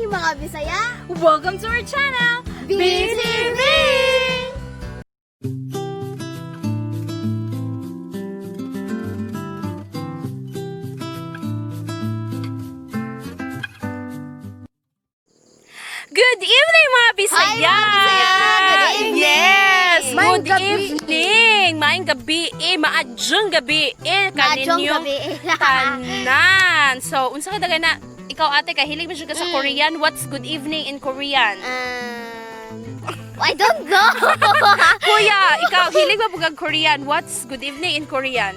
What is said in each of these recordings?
evening mga Bisaya! Welcome to our channel, BTV! Good evening mga Bisaya! Hi, mga Bisaya! Good evening! Yes! Maayong Good gabi. evening! Maayong gabi! Maadyong gabi! Madyong Kaninyong gabi. tanan! So, unsa ka daga na, ikaw ate, kahilig mo siya ka sa Korean? What's good evening in Korean? I don't know! Kuya, ikaw, hilig mo bugag Korean? What's good evening in Korean?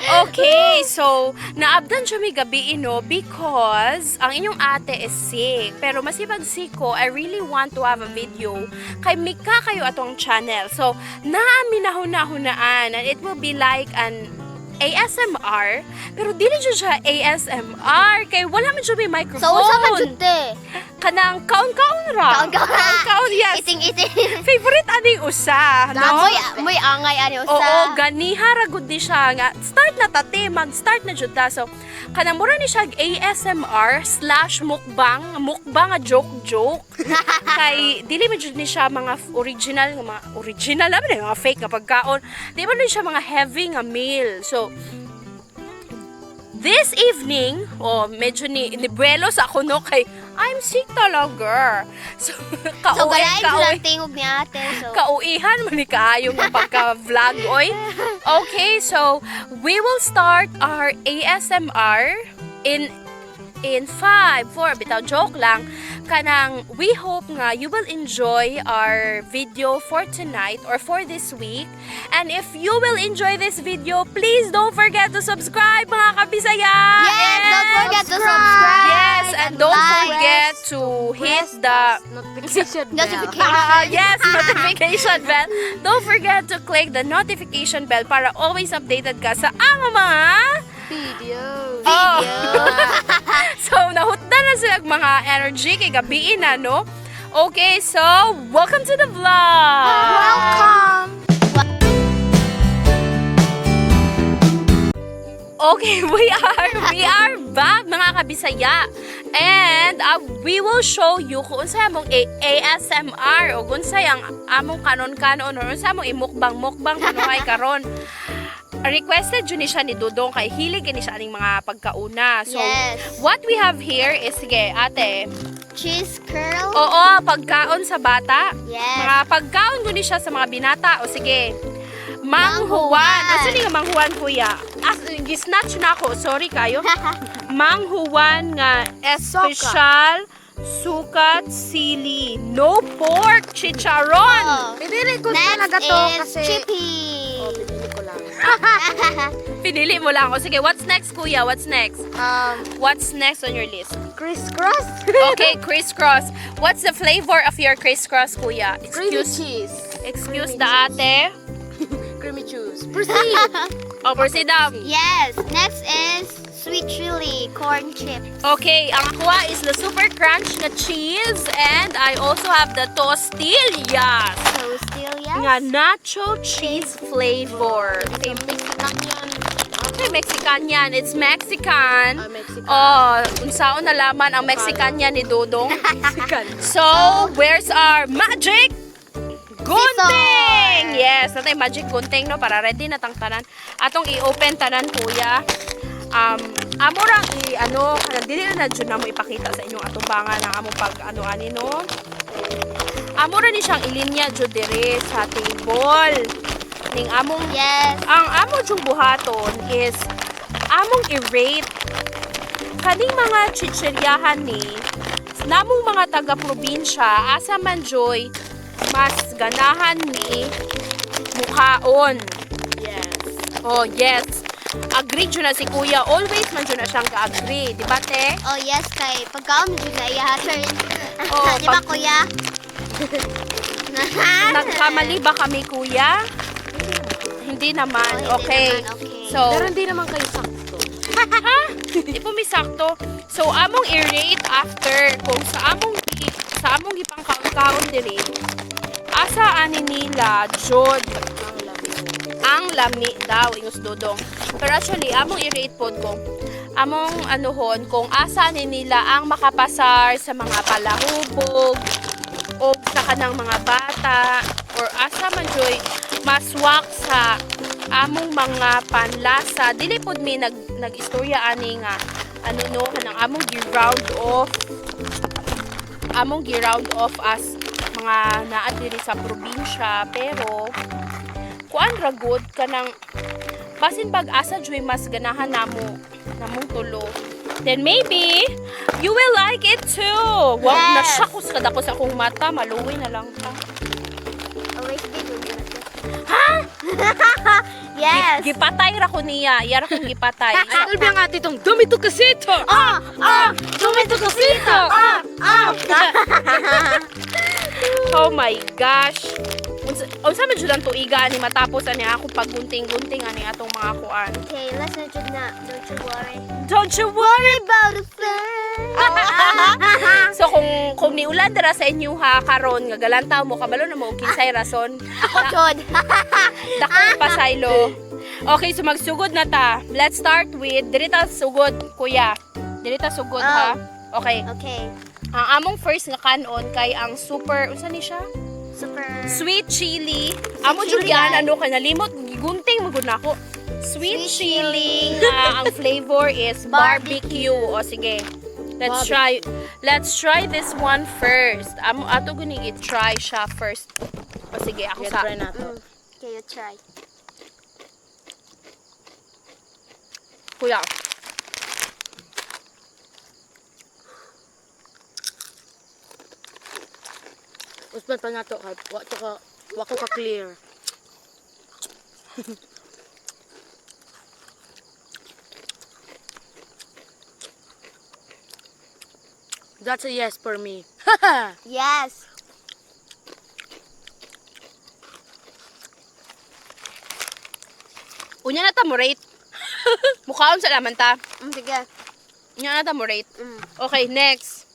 Okay, so naabdan siya may gabi because ang inyong ate is sick. Pero masipag sick ko, I really want to have a video kay Mika kayo atong channel. So, naaminahon-nahunaan and it will be like an ASMR, pero dili siya ASMR kay wala man siya may microphone. So, usa man jud te? Kanang kaon-kaon ra. Kaon-kaon, yes. Iting-iting. Favorite aning usa, no? Moy angay ani usa. Oo, ganiha ra gud ni siya nga. Start na tate, mag-start na jud ta. So, kanang mura ni siya ASMR/mukbang, mukbang nga joke. Kay dili man jud ni siya mga original naman mga fake nga pagkaon. Di man ni siya mga heavy nga meal. So, this evening, medyo nibuelo sa ako no kay I'm sick talaga. So, Galain ko lang tingog ni ate. So, kauihan man ni kaayo nga pagka-vlog, oy. Okay, so we will start our ASMR in 5, 4, bitaw joke lang. Kanang we hope nga you will enjoy our video for tonight or for this week. And if you will enjoy this video, please don't forget to subscribe mga kabisaya. yes, don't forget to subscribe. Yes, and don't like. forget to hit the Notification. yes, notification bell. Don't forget to click the notification bell para always updated ka sa among mga Video. So, nahutdan na sila mga energy kay gabiin na, no? Okay, so, welcome to the vlog! Welcome. Okay, we are back, mga kabisaya. And we will show you kung unsay among ASMR o kung unsay ang among kanon-kanon o unsay among imukbang-mukbang kuno ay karon. Requested yun siya ni Dudong kay hilig ni siya aning mga pagkauna. So, Yes. what we have here is, sige, ate. Cheese curl. Oo, pagkaon sa bata. Yes. Mga pagkaon ko ni siya sa mga binata. O sige, manghuwan. Manghuwan. Asa ni nga manghuwan, kuya? Gisnatch na ako. Sorry kayo. Manghuwan nga espesyal sukat sili. No pork, chicharon. Oh. Pinili ko Next talaga to is kasi chippy. pinili ko lang. Pinili mo lang. O sige, what's next, kuya? What's next? What's next on your list? Crisscross. Okay, crisscross. What's the flavor of your crisscross, kuya? Creamy cheese. Excuse the ate. Creamy cheese. Proceed. O, proceed up. Yes. Next is sweet chili corn chips. Okay, ang kuha is the super crunch na cheese and I also have the tostillas. So still yes. Nga nacho cheese flavor. Okay, Mexican yan. Okay, Mexican yan. It's Mexican. Mexican. Oh, unsaon nalaman ang Mexican yan ni Dodong. Mexican. So, where's our magic gunting? Yes, natay magic gunting no para ready na tang tanan. Atong i-open tanan kuya. Amo ra kanang dili na jud namo ipakita sa inyong atubangan ang among pag ani no. Amo ra ni siyang ilinya jud dire sa table. Ning among Yes. ang among jung buhaton is among i-rate kaning mga chichiryahan ni namong mga taga-probinsya asa man joy mas ganahan ni mukhaon. Yes. Oh, yes. Agree dyan na si kuya. Always man dyan na siyang ka-agree. Di ba, te? Oh yes kay pagkaon jud na ihater. Oh, Di ba pag- kuya? Nagkamali ba kami, kuya? Hindi naman. Oh, hindi Okay. naman, okay. So, Pero hindi naman kayo sakto. ha? Di po may sakto. So, among i-rate after kung sa among ipangkaon-kaon diri asa ani nila jod ang lami daw ingos dodong. Pero actually among i-rate pod ko. Among anuhon kung asa ni nila ang makapasar sa mga palahubog o sa kanang mga bata or asa man joy maswak sa among mga panlasa. Dili pod mi nag-istorya ani nga ano no kanang among gi-round off as mga naa diri sa probinsya, pero kuan ra gud kanang basin pag asa joy mas ganahan namong tulo, then maybe you will like it too. Wow, Yes. nasyakos kadako sa akong mata, maluwi na lang ta. Always be doing that. Ha? Yes. Gipatay ra ko niya, iya ra kong gipatay. Salbi ang ati tong dumi to kasito. Dumi to kasito. Oh my gosh. Unsa man jud ang tuiga ani matapos ani ako paggunting-gunting ani atong mga kuan. Okay, let's not do that. Don't you worry. Don't you worry. About the fun. So kung niulan dira sa inyo ha karon nga galantaw mo kabalo na mo kinsay rason. Jod. Dakong pasaylo. Okay, so magsugod na ta. Let's start with dirita sugod kuya. Dirita sugod ha. Okay. Okay. Ang among first nga kanon kay ang super unsa ni siya? Super. Sweet chili. Amo jud chili, yan ay. ano kay nalimot gigunting magud nako. Sweet Sweet chili nga ang flavor is barbecue. O sige. Let's try this one first. Amo ato guni i-try siya first. O sige, ako sa. Try na to. Okay, you try. Kuya. Usban pa na to. Wa ko ka clear. That's a yes for me. Yes. Unya na ta mo rate. Mukhaon sa laman ta. Sige. Unya na ta mo rate. Mm. Okay, next.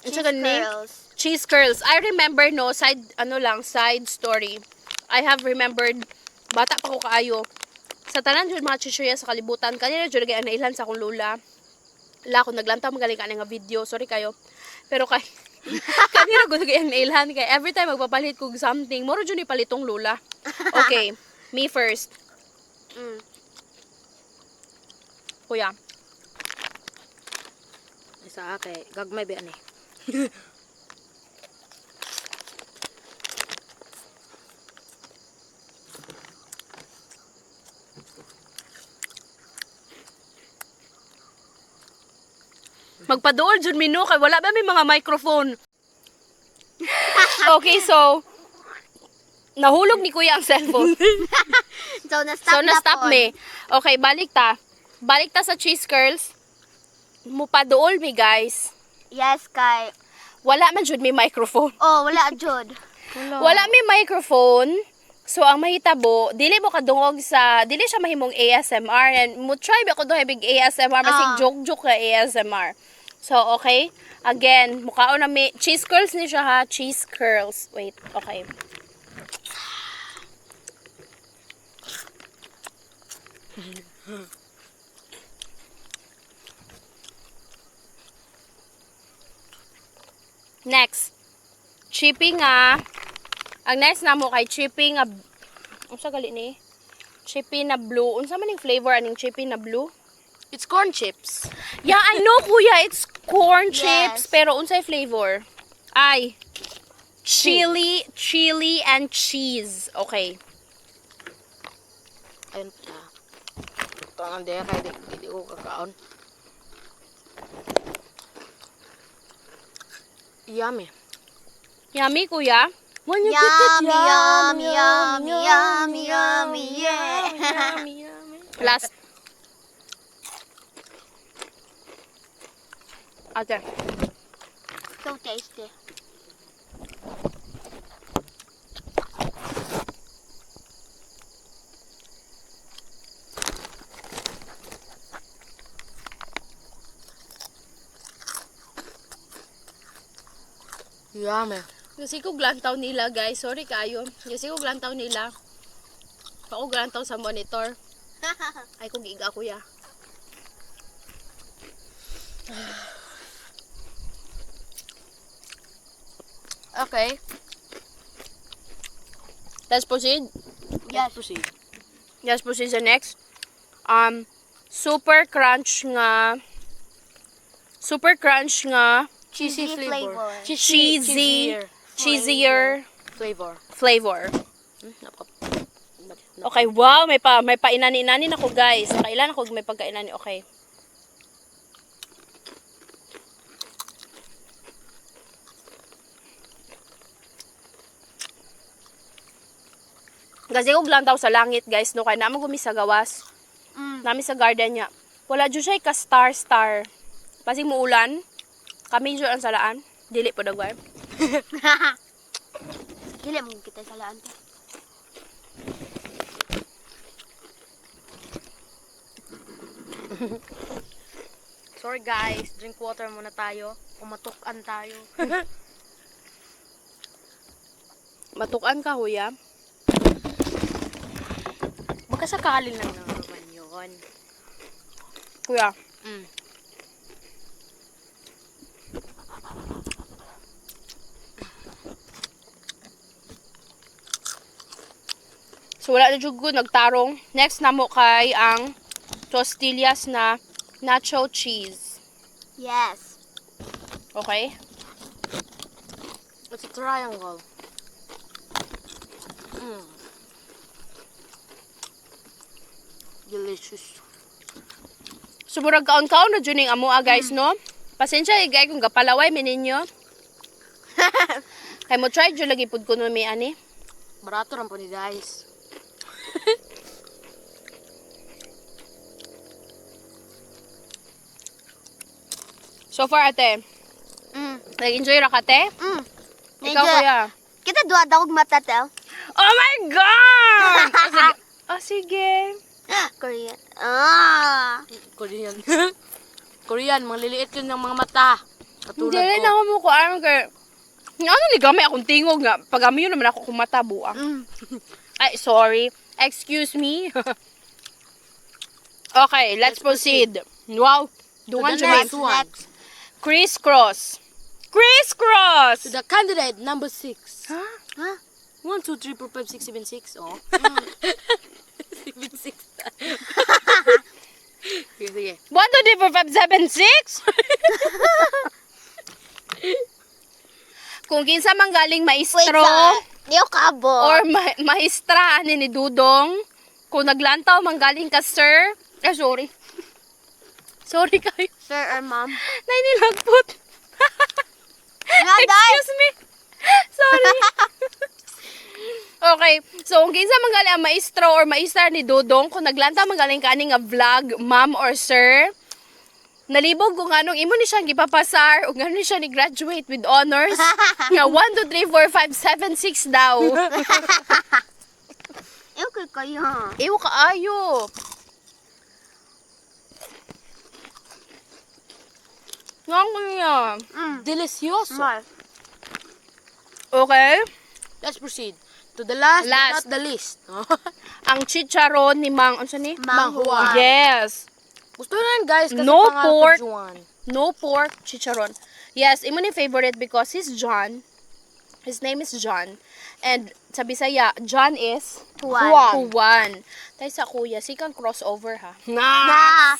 Cheese Curls. Cheese curls. I remember no side story. I have remembered bata pa ko kaayo. Sa tanan jud mga chichirya sa kalibutan kanina jud gay nailan sa akong lola. La ko naglantaw magaling ka nga video. Sorry kayo. Pero kay kanina gud gay nailan kay every time magpapalit kog something, moro jud ni palitong lola. Okay, me first. Mm. Kuya. Isa kay gagmay ba ani? Magpaduol jud mino kay wala ba may mga microphone. Okay, so nahulog ni kuya ang cellphone. So, na-stop So na-stop po. me. Okay, balik ta. Balik ta sa cheese curls. Mupaduol mi guys. Yes, kay. Wala man jud may microphone. Oh, wala, Jod. Wala may microphone. So ang mahitabo, dili mo kadungog sa dili siya mahimong ASMR and mo try ba ko do big ASMR masig joke ka ASMR. So okay, again, mukhaon na may cheese curls ni siya ha, cheese curls. Wait, okay. Next, chippy nga. Ang next na mo kay chippy nga. Unsa gali ni? Chippy na blue. Unsa man ning flavor aning chippy na blue? It's corn chips. Yeah, I know kuya, it's corn chips, Yes. pero unsay flavor? Ay, chili and cheese. Okay. Ayun pa. Ito ang daya kay di ko kakaon. Yummy. Yummy kuya. When you Yummy, yummy, yummy, yummy, yummy, yeah. Last. Okay. So tasty. Yummy. Kasi ko glantaw nila guys. Sorry kayo. Kasi ko glantaw nila. Ako garantaw sa monitor. Ay, kung giga kuya. Okay. Let's proceed. Yes. Proceed. Let's proceed sa next. Super crunch nga Cheesy flavor. cheesier Flavor. flavor. Okay, wow, may pa inani-inani na ko, guys. Kailan ako may pagkainani, okay. Kasi kung lang daw sa langit, guys, no, kaya naman gumi sa gawas. Nami sa garden niya. Wala dyan siya ka star. Pasig mo ulan, kami dyan ang salaan. Dili po dagway. Dili mo kita sa laan. Sorry guys, drink water muna tayo. Umatukan tayo. Matukan ka, huya. Baka sakali lang naman yun. Kuya. So, wala na jud ko nagtarong. Next na mo kay ang tostillas na nacho cheese. Yes. Okay? It's a triangle. Delicious. So, murag kaon-kaon na dyan yung amo, guys, no? Pasensya, guys, kung gapalaway, mininyo. Kaya mo try dyan lagi pud ko no may ani. Barato rin po ni guys. So far, ate, nag-enjoy ra ka, te? Ikaw, Medyo- kuya. Kita dua daw og mata tel. Oh my God! Oh, sige. Korean. Korean. Korean, maliliit yun ng mga mata. Katulad Hindi rin ko. ako mo ko ano kay... Ano ni gamay akong tingog nga. Pag yun naman ako kumata buang. Ay, sorry. Excuse me. Okay, let's proceed. Wow. Dungan To the siya next one. Next. Crisscross. Crisscross! To the candidate number 6. Huh? Huh? 1, 2, 3, 4, 5, 6, 7, 6. Oh. 7, 6. Sige. 1, 2, 3, 4, 5, 7, 6? Kung kinsa man galing Wait, maestro Diyo kabo. or maestra ani ni Dudong, kung naglantaw man galing ka sir, sorry. Sorry kayo. Sir or ma'am. Nainilagpot. Nga, guys. Excuse me. Sorry. Okay. So, kung kinsa man galing ang maestro or maestra ni Dudong, kung naglantaw man galing ka ani nga vlog, ma'am or sir, nalibog kung anong imo ni siyang gipapasar o gano'n siya ni graduate with honors nga 1, 2, 3, 4, 5, 7, 6 daw. Okay kayo. Ewo kaayo. Nga kuya. Delicioso. Mal. Okay. Let's proceed. To the last, Last. but not the least. Ang chicharon ni Mang, ano siya ni? Mang Juan. Yes. Gusto na yan guys kasi No pangalan ko pork. Juan. No pork chicharon. Yes, imo ni favorite because he's John. His name is John. And sa Bisaya, John is Juan. Juan. Tay sa kuya, sikang crossover ha. Na.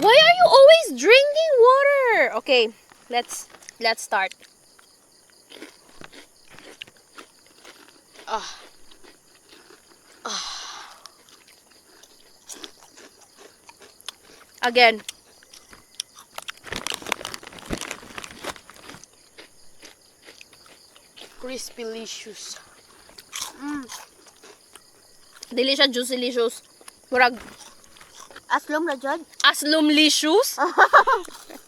Why are you always drinking water? Okay, let's start. Again. Crispy-licious. Dili siya juicy-licious. Murag Aslom na jud. aslum-licious.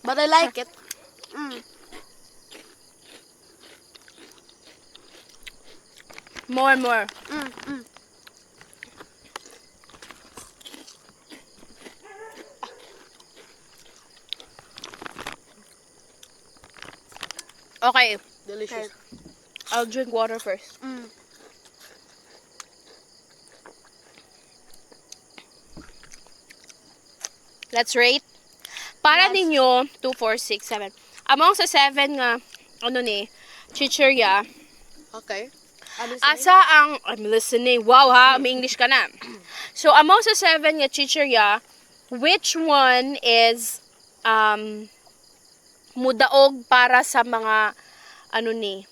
But I like it. More. Okay, Delicious. I'll drink water first. Let's rate. Para ninyo, 2, 4, 6, 7. Among sa 7 nga, ano ni, chichirya, Okay. asa ang, I'm listening, wow ha, may English ka na. So, among sa 7 nga chichirya, which one is, mudaog para sa mga, ano ni,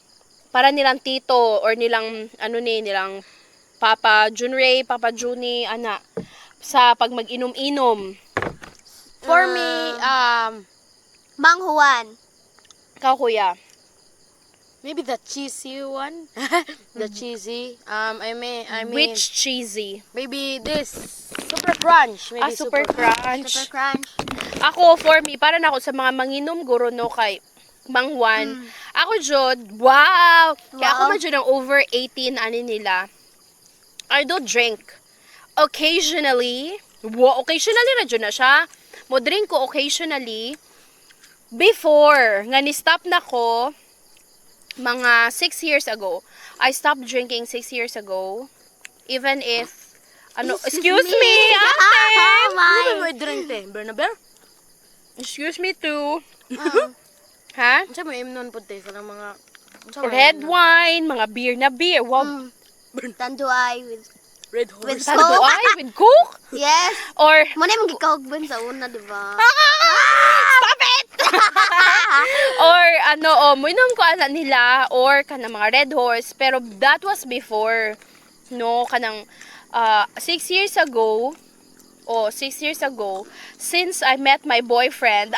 para nilang tito, or nilang, ano ni, nilang Papa Junray, Papa Juni, ana, sa pag mag-inom-inom. For me, Mang Juan. Ikaw, kuya. maybe the cheesy one. The cheesy. I mean, Which cheesy? maybe this super crunch. Maybe Super crunch. Super Crunch. Ako, for me, para na ako sa mga manginom guro no kay Mang Juan. Ako, Jod, wow! Kaya ako Wow. medyo ng over 18, ani nila. I do drink. Occasionally, occasionally na dyan na siya. Mo drink ko occasionally. Before, nga ni-stop na ko, mga 6 years ago. I stopped drinking 6 years ago. Even if, excuse me, ate! Oh my. Ano ba drink te? Bernabel? Excuse me too. Ha? Ano mo imnon po te? Sa mga... Red wine, mga beer na beer. Wow. Tanduay with Red with horse. Saan Coke. ay? With Coke? Yes. Or, Muna yung magkakagban sa una, di ba? stop it! Or, muinom ko ana nila, or kanang mga Red Horse, pero that was before, no, kanang, 6 years ago, 6 years ago, since I met my boyfriend,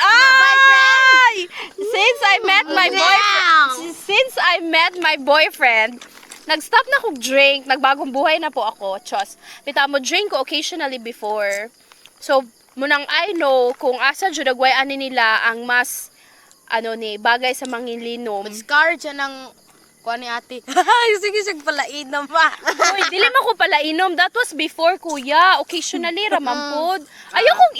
Since I met my boyfriend, since I met my boyfriend, nag-stop na kong drink, nagbagong buhay na po ako, chos. Bita mo, drink ko occasionally before. So, munang I know kung asa judagway ani nila ang mas, bagay sa manginlinom. Discourage siya ng... Kuha ni ate. Sige, sige pala inom pa. Uy, dili man ko pala inom. That was before, kuya. Occasionally, ramampod. Ayokong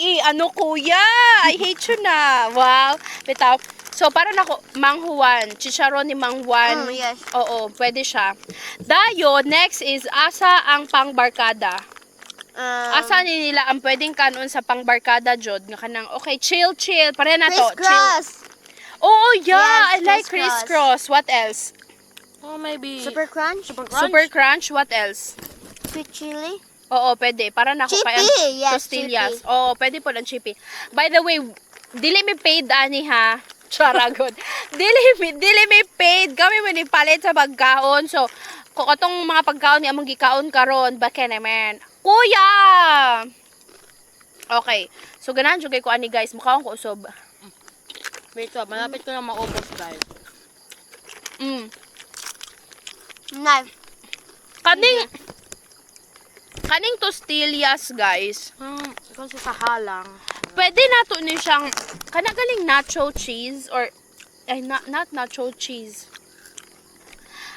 kuya. I hate you na. Wow. Bitaw. So, para na ko, Mang Juan. Chicharon ni Mang Juan. Yes. Oo, pwede siya. Dayo, next is, asa ang pangbarkada? Asa ni nila ang pwedeng kanon sa pangbarkada, Jod? Nga kanang, okay, chill. Pare na to. Chill. Crisscross. Oo, yeah. I Yes, like crisscross. crisscross. What else? Oh, maybe... Super Crunch. Super crunch. What else? Sweet chili. Oo, pwede. Para na ako kaya Chippy! Yes, tostillas. chippy. Oo, pwede po ng chippy. By the way, dili mi paid ani ha. Charagod. dili mi paid. Kami mo ni palit sa pagkaon. So, kung atong mga pagkaon ni among gikaon karon, baka naman. Kuya! Okay. So, ganahan jud kay ko ani guys. Mukhaon ko usob. Wait, so, malapit ko na maubos, guys. Knife. Kaning tostillas, guys. Kasi sa halang. Pwede nato ni siyang kanagaling nacho cheese or not nacho cheese.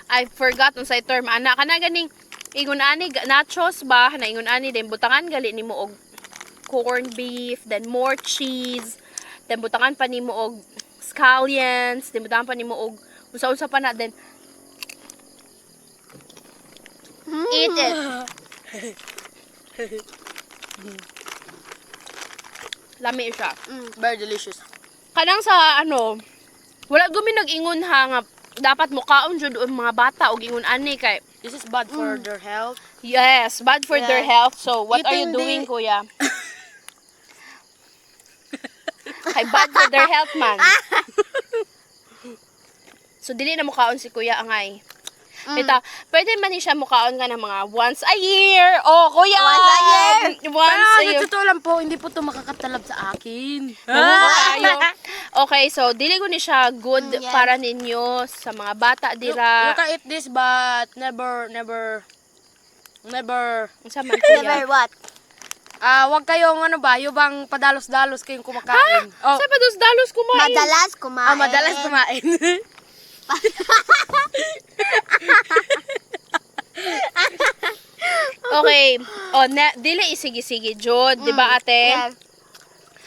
I forgot on sa term. Ana kanagaling ingon ani nachos ba na ingon ani din butangan gali nimo og corned beef, then more cheese, then butangan pa nimo og scallions, then butangan pa nimo og usa-usa pa na, then eat it. Lami siya. Very delicious. Kanang sa wala gumi nag-ingon ha nga dapat mukaon jud ang mga bata og ingon ani kay This is bad for their health. yes, bad for their health. So what are you Eating doing, kuya? Kay bad for their health man. So dili na mukaon si kuya angay. Bita, pwede man ni siya mukaon nga ng mga once a year. Oh, kuya! Once a year? Once a year. Pero totoo lang po, hindi po ito makakatalab sa akin. Tayo. Okay, so dili ko ni siya good Yes. para ninyo sa mga bata You dira. can eat this but never Unsa man kuya? Never what? wag kayong yung bang padalos-dalos kayong kumakain. Sa pados-dalos kumain. Madalas kumain. Madalas kumain. Okay. Dili isigi-sigi jud, di ba ate? Yes.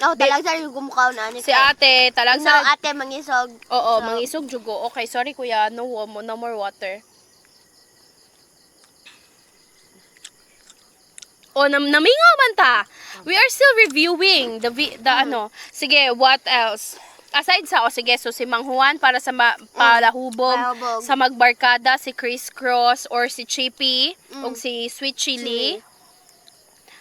Ako talaga sa yung gumukaw na. Si ate, talag So, sa ate, mangisog. Oo, So, mangisog jugo. Okay, sorry kuya, no more water. O, namingaw man ta. We are still reviewing the ano. Sige, what else? Aside sa, sige, so si Mang Juan para sa palahubog, palahubog. sa magbarkada, si Chris Cross, or si Chippy, o si Sweet Chili.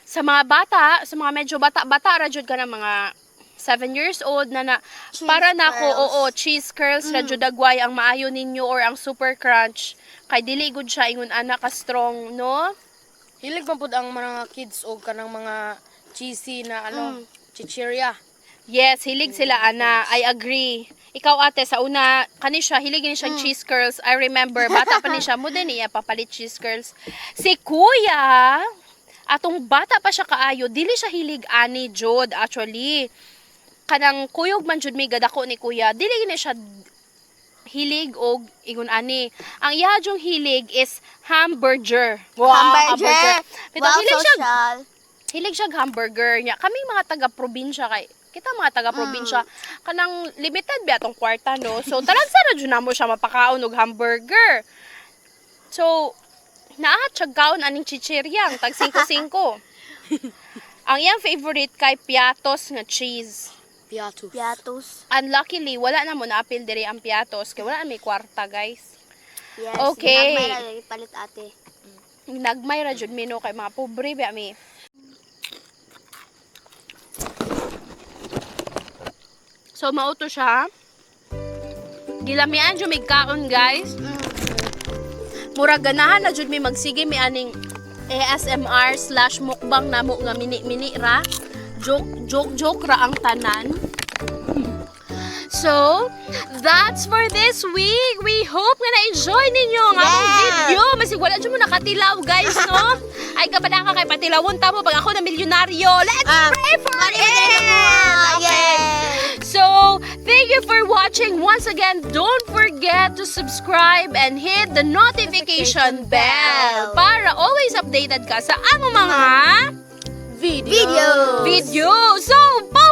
Sa mga bata, sa mga medyo bata, rajud ka na mga 7 years old na Cheese para na ko, curls. oo, cheese curls, rajud dagway ang maayo ninyo or ang super crunch. Kay dili gud siya ingon anak ka strong, no? Hilig man pud ang mga kids o kanang mga cheesy na chichirya. Yes, hilig sila, ana. I agree. Ikaw, ate, sa una, kani siya, hilig ni siya cheese curls. I remember, bata pa ni siya, mo din niya papalit cheese curls. Si Kuya, atong bata pa siya kaayo, dili siya hilig ani, Jod, actually. Kanang kuyog man, Jod, may gadako ni Kuya, dili ni siya hilig og ingon ani. Ang ihadyong hilig is hamburger. Wow, Hamburger. Pero Wow, hilig siya, social. hilig siya hamburger niya. Kaming mga taga-probinsya kay kita mga taga-probinsya kanang limited ba atong kwarta, no? So talagsa ra jud namo siya mapakaon og hamburger. So naa siya gaon aning chichiryang tag 5-5. Ang iyang favorite kay piatos nga cheese. Piatos. Piatos. Unluckily wala na mo na-appeal diri ang piatos kay wala na may kwarta, guys. Yes. Okay. May lagi palit ate. Nagmay ra jud mino kay mga pobre ba mi. So mauto siya. Gilamian jud mig kaon, guys. Murag ganahan na jud mi magsige mi aning ASMR/mukbang namo nga mini ra. Joke ra ang tanan. So, that's for this week. We hope nga na-enjoy ninyo ang among video. Masig wala dyan mo nakatilaw, guys, no? Ay, kapadaka kay patilawon tamo pag ako na milyonaryo. Let's pray for it! Okay. So, thank you for watching. Once again, don't forget to subscribe and hit the notification bell para always updated ka sa among mga Video. video. So, bye!